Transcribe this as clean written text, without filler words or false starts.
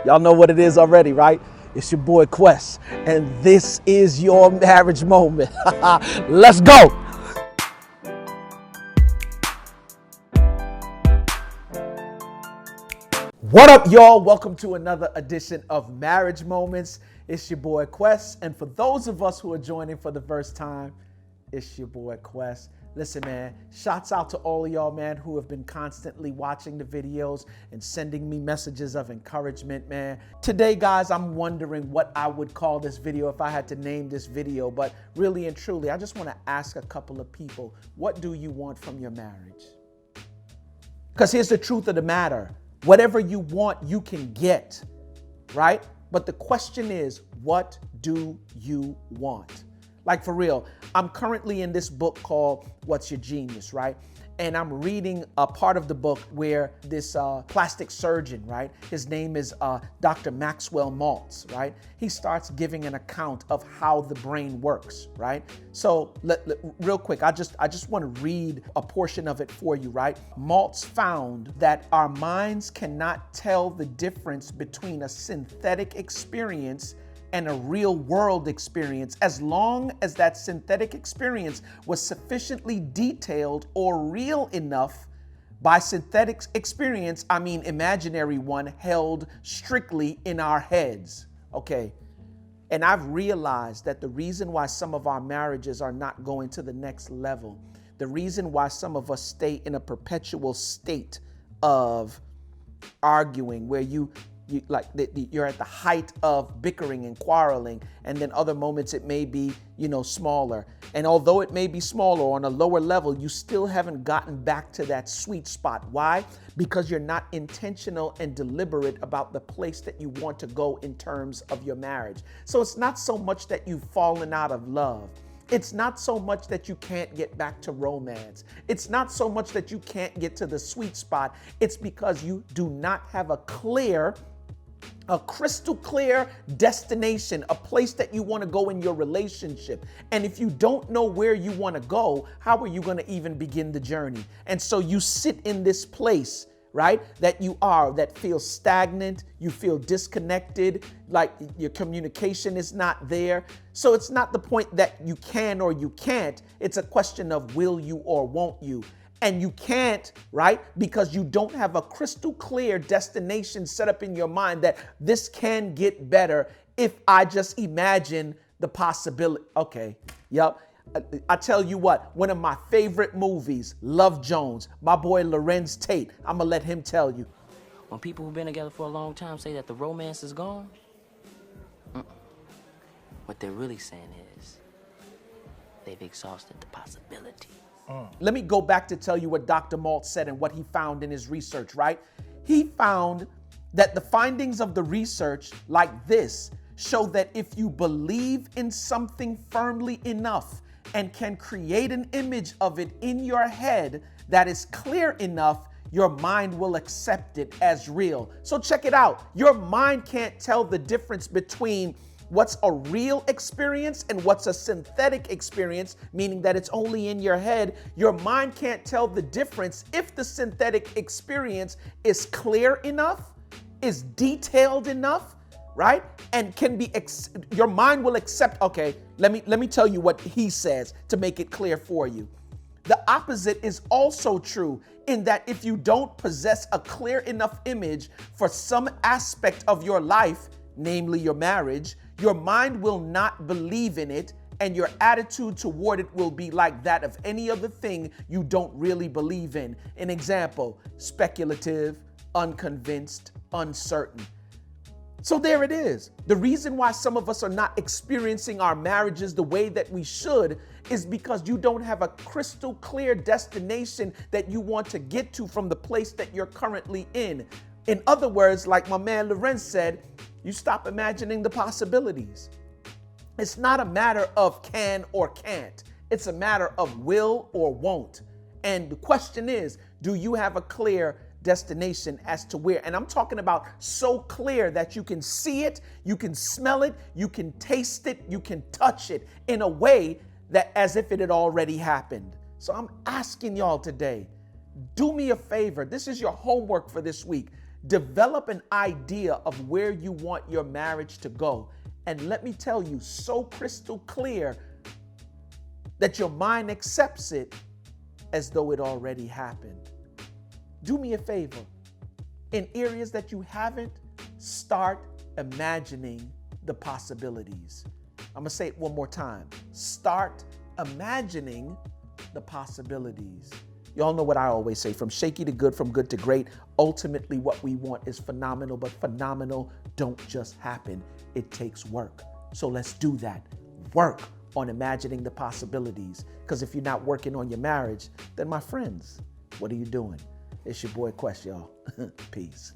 Y'all know what it is already, right? It's your boy Quest, and this is your marriage moment. Let's go. What up, y'all? Welcome to another edition of Marriage Moments. It's your boy Quest, and for those of us who are joining for the first time, it's your boy Quest. Listen, man, shouts out to all of y'all, man, who have been constantly watching the videos and sending me messages of encouragement, man. Today, guys, I'm wondering what I would call this video if I had to name this video, but really and truly, I just want to ask a couple of people, what do you want from your marriage? Because here's the truth of the matter. Whatever you want, you can get, right? But the question is, what do you want? Like, for real, I'm currently in this book called What's Your Genius, right? And I'm reading a part of the book where this plastic surgeon, right? His name is Dr. Maxwell Maltz, right? He starts giving an account of how the brain works, right? So real quick, I just want to read a portion of it for you, right? Maltz found that our minds cannot tell the difference between a synthetic experience and a real world experience as long as that synthetic experience was sufficiently detailed or real enough. By synthetic experience, I mean imaginary one held strictly in our heads. Okay. And I've realized that the reason why some of our marriages are not going to the next level, the reason why some of us stay in a perpetual state of arguing where you're at the height of bickering and quarreling, and then other moments it may be, smaller. And although it may be smaller on a lower level, you still haven't gotten back to that sweet spot. Why? Because you're not intentional and deliberate about the place that you want to go in terms of your marriage. So it's not so much that you've fallen out of love. It's not so much that you can't get back to romance. It's not so much that you can't get to the sweet spot. It's because you do not have a crystal clear destination, a place that you want to go in your relationship. And if you don't know where you want to go, how are you going to even begin the journey? And so you sit in this place, right, that feels stagnant, you feel disconnected, like your communication is not there. So it's not the point that you can or you can't. It's a question of will you or won't you? And you can't, right? Because you don't have a crystal clear destination set up in your mind that this can get better if I just imagine the possibility. Okay, yep. I tell you what, one of my favorite movies, Love Jones, my boy Lorenz Tate, I'm gonna let him tell you. When people who've been together for a long time say that the romance is gone, what they're really saying is they've exhausted the possibility. Let me go back to tell you what Dr. Maltz said and what he found in his research, right? He found that the findings of the research like this show that if you believe in something firmly enough and can create an image of it in your head that is clear enough, your mind will accept it as real. So check it out. Your mind can't tell the difference between what's a real experience and what's a synthetic experience, meaning that it's only in your head. Your mind can't tell the difference if the synthetic experience is clear enough, is detailed enough, right? And can be, your mind will accept, okay, let me tell you what he says to make it clear for you. The opposite is also true in that if you don't possess a clear enough image for some aspect of your life, namely your marriage, your mind will not believe in it, and your attitude toward it will be like that of any other thing you don't really believe in. An example, speculative, unconvinced, uncertain. So there it is. The reason why some of us are not experiencing our marriages the way that we should is because you don't have a crystal clear destination that you want to get to from the place that you're currently in. In other words, like my man Lorenz said, you stop imagining the possibilities. It's not a matter of can or can't. It's a matter of will or won't. And the question is, do you have a clear destination as to where? And I'm talking about so clear that you can see it, you can smell it, you can taste it, you can touch it in a way that as if it had already happened. So I'm asking y'all today, do me a favor. This is your homework for this week. Develop an idea of where you want your marriage to go. And let me tell you, so crystal clear that your mind accepts it as though it already happened. Do me a favor. In areas that you haven't, start imagining the possibilities. I'm going to say it one more time. Start imagining the possibilities. Y'all know what I always say, from shaky to good, from good to great. Ultimately, what we want is phenomenal, but phenomenal don't just happen. It takes work. So let's do that. Work on imagining the possibilities. Because if you're not working on your marriage, then my friends, what are you doing? It's your boy Quest, y'all. Peace.